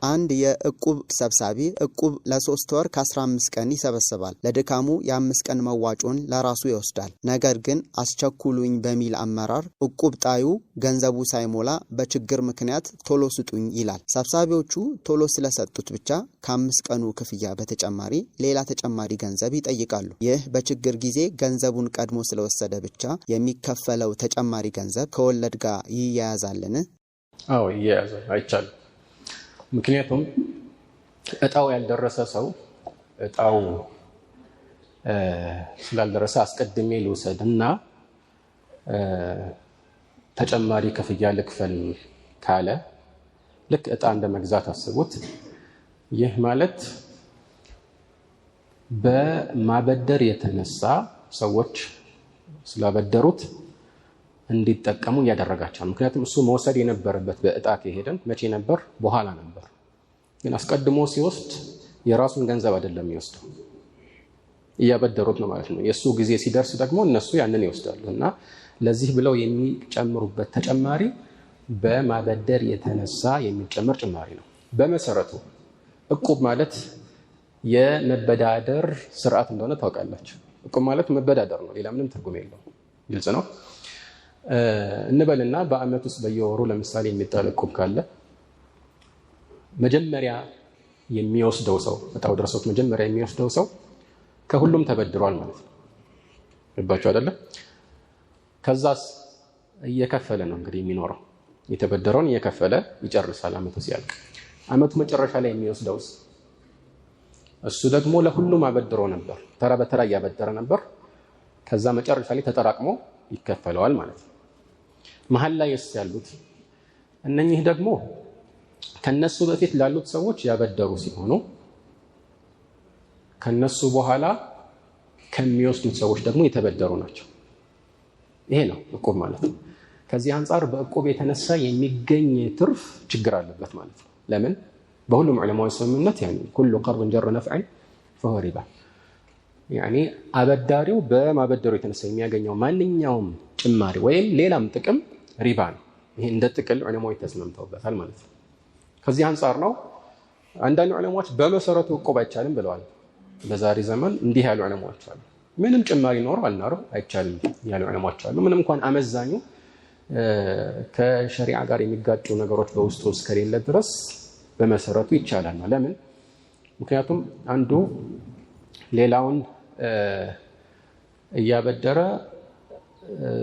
አንድ የእቁብ ሰብሳቢ እቁብ ለ3 ወር ከ15 ቀን ይሰበስባል። ለድካሙ የ5 ቀን መዋጮን ለራሱ ይወስዳል። ነገር ግን አስቸኩሉኝ በሚል አመራር እቁብ ጣዩ ገንዘቡ ሳይሞላ በችግር ምክንያት ቶሎ ስጡኝ ይላል። ሰብሳቢዎቹ ቶሎ ስለሰጡት ብቻ ከ5 ቀኑ ክፍያ በተጨማሪ ሌላ ተጨማሪ ገንዘብ ይጠይቃሉ። ይህ በችግር ጊዜ ገንዘቡን ቀድሞ ስለወሰደ ብቻ የሚከፈለው ተጨማሪ ገንዘብ ከወለድ ጋር ይያያዛልን? አዎ ይያያዛል። አይቻልም። ምክንያቱም እጣው ያልደረሰ ሰው እጣው ስላልደረሰ አስቀድሜ ልውሰድና ተጨማሪ ክፍያ ልክፈል ካለ ልክ እጣ እንደመግዛት አስቡት። ይህ ማለት በማበደር የተነሳ ሰዎች ስላበደሩት እንዲጠቀሙ ያደረጋቸው። ምክንያቱም እሱ መውሰድ የነበረበት በእጣ ከሄደን መቼ ነበር? በኋላ ነበር። ግን አስቀድሞ ሲወስድ የራሱን ገንዘብ አይደለም የሚወስደው፣ እያበደሩት ነው ማለት ነው። የሱ ጊዜ ሲደርስ ደግሞ እነሱ ያንን ይወስዳሉ እና ለዚህ ብለው የሚጨምሩበት ተጨማሪ በማበደር የተነሳ የሚጨመር ጭማሪ ነው። በመሰረቱ እቁብ ማለት የመበዳደር ስርዓት እንደሆነ ታውቃላችሁ። እቁብ ማለት መበዳደር ነው፣ ሌላ ምንም ትርጉም የለውም። ግልጽ ነው። እንበልና በአመት ውስጥ በየወሩ ለምሳሌ የሚጣል እቁብ ካለ መጀመሪያ የሚወስደው ሰው እጣው ደርሶት መጀመሪያ የሚወስደው ሰው ከሁሉም ተበድሯል ማለት ነው። ገባችሁ አይደለ? ከዛስ እየከፈለ ነው እንግዲህ የሚኖረው። የተበደረውን እየከፈለ ይጨርሳል አመቱ ሲያልቅ። አመቱ መጨረሻ ላይ የሚወስደውስ እሱ ደግሞ ለሁሉም አበድሮ ነበር፣ ተራ በተራ እያበደረ ነበር። ከዛ መጨረሻ ላይ ተጠራቅሞ ይከፈለዋል ማለት ነው። መሀል ላይ ያሉት እነኚህ ደግሞ ከነሱ በፊት ላሉት ሰዎች ያበደሩ ሲሆኑ ከነሱ በኋላ ከሚወስዱት ሰዎች ደግሞ የተበደሩ ናቸው። ይሄ ነው እቁብ ማለት ነው። ከዚህ አንፃር በእቁብ የተነሳ የሚገኝ ትርፍ ችግር አለበት ማለት ነው። ለምን? በሁሉም ዑለማዎች ስምምነት ኩሉ ቀርብ ጀረ ነፍዐን ፈሁወ ሪባ፣ አበዳሪው በማበደሩ የተነሳ የሚያገኘው ማንኛውም ጭማሪ ወይም ሌላም ጥቅም ሪባ ነው። ይሄ እንደ ጥቅል ዑለማዎች ተስማምተውበታል ማለት ነው። ከዚህ አንፃር ነው አንዳንድ ዑለማዎች በመሰረቱ እቁብ አይቻልም ብለዋል። በዛሬ ዘመን እንዲህ ያሉ ዑለማዎች አሉ። ምንም ጭማሪ ኖር አልኖር አይቻልም ያሉ ዑለማዎች አሉ። ምንም እንኳን አመዛኙ ከሸሪዓ ጋር የሚጋጩ ነገሮች በውስጡ እስከሌለ ድረስ በመሰረቱ ይቻላል ነው። ለምን? ምክንያቱም አንዱ ሌላውን እያበደረ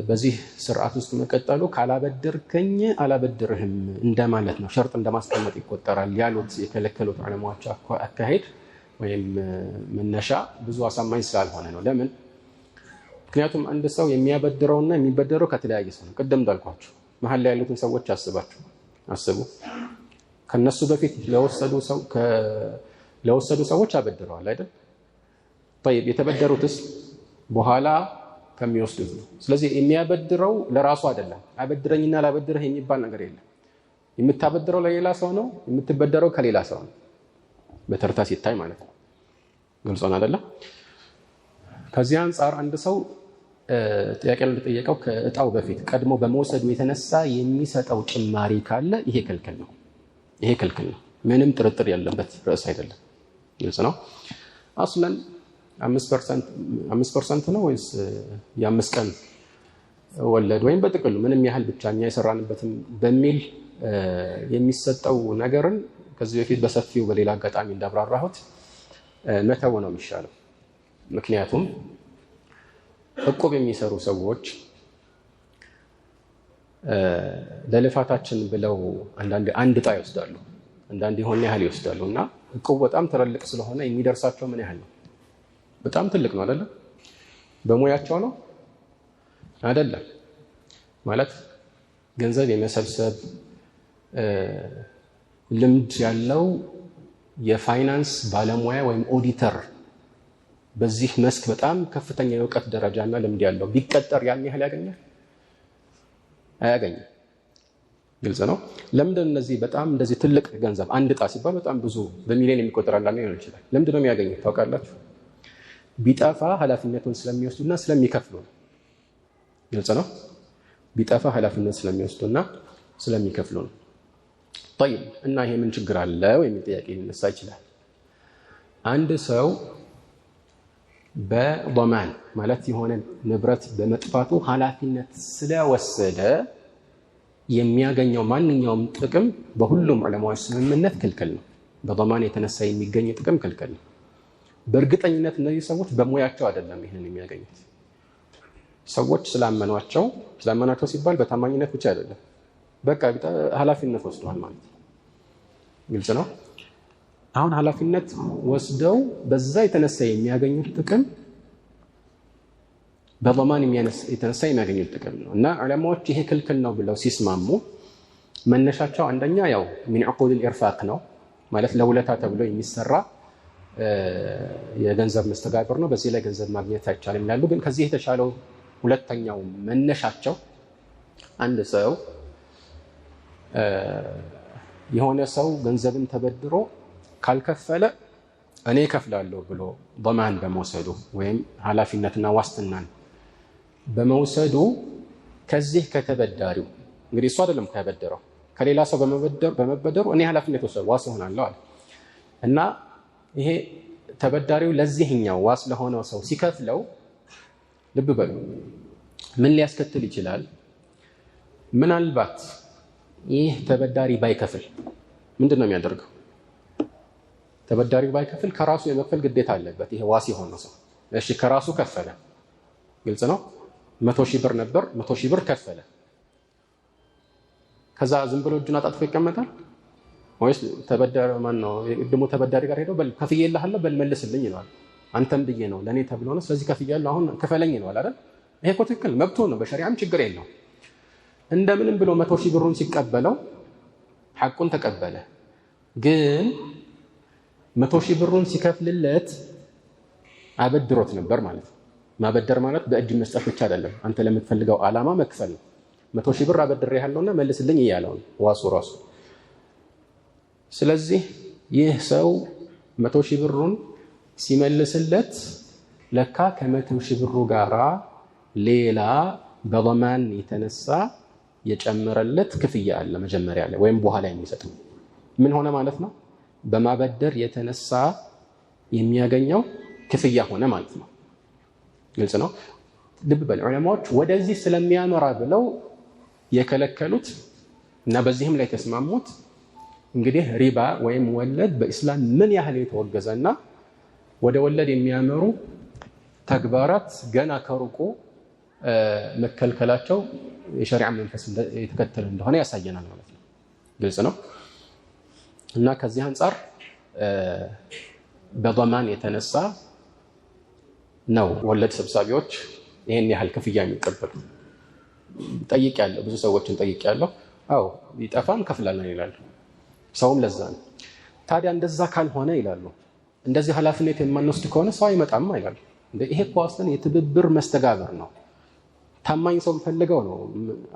በዚህ ስርዓት ውስጥ መቀጠሉ ካላበደርከኝ አላበድርህም እንደማለት ነው። ሸርጥ እንደማስቀመጥ ይቆጠራል ያሉት የከለከሉት ዑለማዎች አካሄድ ወይም መነሻ ብዙ አሳማኝ ስላልሆነ ነው። ለምን? ምክንያቱም አንድ ሰው የሚያበድረውና የሚበደረው ከተለያየ ሰው ነው። ቅድም እንዳልኳችሁ መሀል ላይ ያሉትን ሰዎች አስቡ። ከነሱ በፊት ለወሰዱ ሰዎች አበድረዋል አይደል? طيب የተበደሩትስ በኋላ ከሚወስዱት ነው። ስለዚህ የሚያበድረው ለራሱ አይደለም። አበድረኝና ላበድርህ የሚባል ነገር የለም። የምታበድረው ለሌላ ሰው ነው፣ የምትበደረው ከሌላ ሰው ነው። በተርታ ሲታይ ማለት ነው። ግልጽ ነው አይደል? ከዚህ አንፃር አንድ ሰው ጥያቄ እንደጠየቀው ከእጣው በፊት ቀድሞ በመውሰዱ የተነሳ የሚሰጠው ጭማሪ ካለ ይሄ ክልክል ነው። ይሄ ክልክል ነው። ምንም ጥርጥር ያለበት ርዕስ አይደለም። ግልጽ ነው። አስለን 5% ነው ወይስ የ5 ቀን ወለድ ወይም በጥቅሉ ምንም ያህል ብቻ እኛ የሰራንበትም በሚል የሚሰጠው ነገርን ከዚህ በፊት በሰፊው በሌላ አጋጣሚ እንዳብራራሁት መተው ነው የሚሻለው። ምክንያቱም እቁብ የሚሰሩ ሰዎች ለልፋታችን ብለው አንድ ዕጣ ይወስዳሉ፣ አንዳንድ የሆነ ያህል ይወስዳሉ እና እቁብ በጣም ትልቅ ስለሆነ የሚደርሳቸው ምን ያህል ነው? በጣም ትልቅ ነው አይደለም? በሙያቸው ነው አይደለም? ማለት ገንዘብ የመሰብሰብ ልምድ ያለው የፋይናንስ ባለሙያ ወይም ኦዲተር በዚህ መስክ በጣም ከፍተኛ የእውቀት ደረጃና ልምድ ያለው ቢቀጠር ያን ያህል ያገኛል? አያገኝም። ግልጽ ነው። ለምንድን ነው እነዚህ በጣም እንደዚህ ትልቅ ገንዘብ አንድ ዕጣ ሲባል በጣም ብዙ በሚሊዮን የሚቆጠር አንዳንድ ሊሆን ይችላል። ለምንድን ነው የሚያገኙት ታውቃላችሁ? ቢጠፋ ኃላፊነቱን ስለሚወስዱና ስለሚከፍሉ ነው። ግልጽ ነው። ቢጠፋ ኃላፊነት ስለሚወስዱና ስለሚከፍሉ ነው። طيب እና ይሄ ምን ችግር አለው የሚል ጥያቄ ሊነሳ ይችላል። አንድ ሰው በضمان ማለት የሆነ ንብረት በመጥፋቱ ኃላፊነት ስለወሰደ የሚያገኘው ማንኛውም ጥቅም በሁሉም ዑለማዎች ስምምነት ክልክል ነው። በضمان የተነሳ የሚገኝ ጥቅም ክልክል ነው። በእርግጠኝነት እነዚህ ሰዎች በሙያቸው አይደለም ይሄንን የሚያገኙት። ሰዎች ስላመኗቸው ሲባል በታማኝነት ብቻ አይደለም፣ በቃ ኃላፊነት ወስደዋል ማለት ነው። ግልጽ ነው። አሁን ኃላፊነት ወስደው በዛ የተነሳ የሚያገኙት ጥቅም በضمان የተነሳ የሚያገኙት ጥቅም ነው እና ዑለማዎች ይሄ ክልክል ነው ብለው ሲስማሙ መነሻቸው አንደኛ ያው ሚን ዑቁድ الإرفاق ነው ማለት ለውለታ ተብሎ የሚሰራ የገንዘብ መስተጋብር ነው። በዚህ ላይ ገንዘብ ማግኘት አይቻልም ይላሉ። ግን ከዚህ የተሻለው ሁለተኛው መነሻቸው አንድ ሰው የሆነ ሰው ገንዘብን ተበድሮ ካልከፈለ እኔ ከፍላለሁ ብሎ ضمان በመውሰዱ ወይም ኃላፊነትና ዋስትናን በመውሰዱ ከዚህ ከተበዳሪው እንግዲህ እሱ አይደለም ከበደረው ከሌላ ሰው በመበደሩ እኔ ኃላፊነት ወሰድኩ ዋስ ሆናለሁ አለ እና ይሄ ተበዳሪው ለዚህኛው ዋስ ለሆነው ሰው ሲከፍለው ልብ በሉ ምን ሊያስከትል ይችላል? ምናልባት ይህ ተበዳሪ ባይከፍል ምንድነው የሚያደርገው? ተበዳሪው ባይከፍል ከራሱ የመክፈል ግዴታ አለበት ይሄ ዋስ የሆነው ሰው። እሺ ከራሱ ከፈለ፣ ግልጽ ነው። 100,000 ብር ነበር፣ 100,000 ብር ከፈለ። ከዛ ዝም ብሎ እጁን አጣጥፎ ይቀመጣል ወይስ ደግሞ ተበዳሪ ጋር ሄዶ በል ከፍዬልሃለሁ በል መልስልኝ ይለዋል። አንተም ብዬ ነው ለኔ ተብሎ ነው ስለዚህ ከፍያለሁ አሁን ክፈለኝ ነው አይደል? ይሄ እኮ ትክክል መብቱ ነው፣ በሸሪዓም ችግር የለው። እንደምንም ብሎ 100,000 ብሩን ሲቀበለው ሐቁን ተቀበለ። ግን 100,000 ብሩን ሲከፍልለት አበድሮት ነበር ማለት ነው። ማበደር ማለት በእጅ መስጠት ብቻ አይደለም፣ አንተ ለምትፈልገው ዓላማ መክፈል ነው። 100,000 ብር አበድሬሃለሁና መልስልኝ እያለው ዋሱ ራሱ። ስለዚህ ይህ ሰው 100,000 ብሩን ሲመልስለት ለካ ከ100,000 ብሩ ጋራ ሌላ በضمان የተነሳ የጨመረለት ክፍያ አለ መጀመሪያ ላይ ወይም በኋላ የሚሰጠው። ምን ሆነ ማለት ነው? በማበደር የተነሳ የሚያገኘው ክፍያ ሆነ ማለት ነው። ግልጽ ነው። ልብ በል ዑለማዎች ወደዚህ ስለሚያመራ ብለው የከለከሉት እና በዚህም ላይ ተስማሙት እንግዲህ ሪባ ወይም ወለድ በእስላም ምን ያህል የተወገዘና ወደ ወለድ የሚያመሩ ተግባራት ገና ከሩቁ መከልከላቸው የሸሪዓ መንፈስ የተከተለ እንደሆነ ያሳየናል ማለት ነው። ግልጽ ነው። እና ከዚህ አንፃር በضمان የተነሳ ነው ወለድ ሰብሳቢዎች ይሄን ያህል ክፍያ የሚቀበሉ። ጠይቄያለሁ፣ ብዙ ሰዎችን ጠይቄያለሁ። አዎ ይጠፋም ከፍላለን ይላሉ። ሰውም ለዛ ነው። ታዲያ እንደዛ ካልሆነ ይላሉ እንደዚህ ኃላፊነት የማንወስድ ከሆነ ሰው አይመጣም ይላሉ። ይሄ እኮ አስለን የትብብር መስተጋብር ነው። ታማኝ ሰው ፈልገው ነው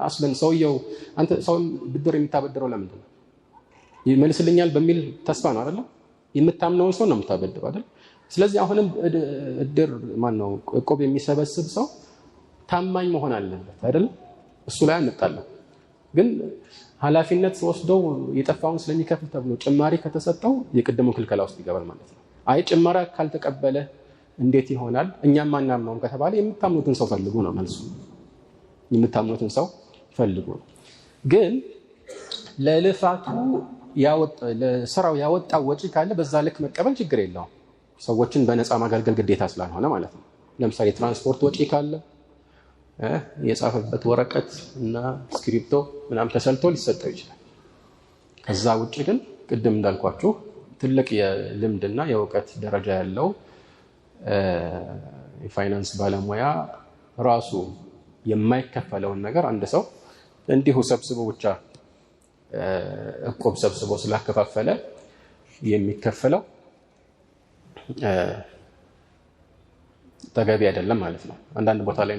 አስለን ሰውየው አንተ ሰው ብድር የምታበድረው ለምንድን ነው? ይመልስልኛል በሚል ተስፋ ነው አይደል? የምታምነውን ሰው ነው የምታበድረው አይደል? ስለዚህ አሁንም እድር እቁብ የሚሰበስብ ሰው ታማኝ መሆን አለበት አይደል? እሱ ላይ አንጣለው። ግን ኃላፊነት ወስደው የጠፋውን ስለሚከፍል ተብሎ ጭማሪ ከተሰጠው የቅድሙ ክልከላ ውስጥ ይገባል ማለት ነው። አይ ጭማሪ ካልተቀበለ እንዴት ይሆናል? እኛም ማናምነውም ከተባለ የምታምኑትን ሰው ፈልጉ ነው መልሱ። የምታምኑትን ሰው ፈልጉ ነው። ግን ለልፋቱ ለስራው ያወጣው ወጪ ካለ በዛ ልክ መቀበል ችግር የለውም። ሰዎችን በነፃ ማገልገል ግዴታ ስላልሆነ ማለት ነው። ለምሳሌ ትራንስፖርት ወጪ ካለ የጻፈበት ወረቀት እና ስክሪፕቶ ምናምን ተሰልቶ ሊሰጠው ይችላል። ከዛ ውጪ ግን ቅድም እንዳልኳችሁ ትልቅ የልምድና የእውቀት ደረጃ ያለው የፋይናንስ ባለሙያ ራሱ የማይከፈለውን ነገር አንድ ሰው እንዲሁ ሰብስቦ ብቻ እቁብ ሰብስቦ ስላከፋፈለ የሚከፈለው ተገቢ አይደለም ማለት ነው። አንዳንድ ቦታ ላይ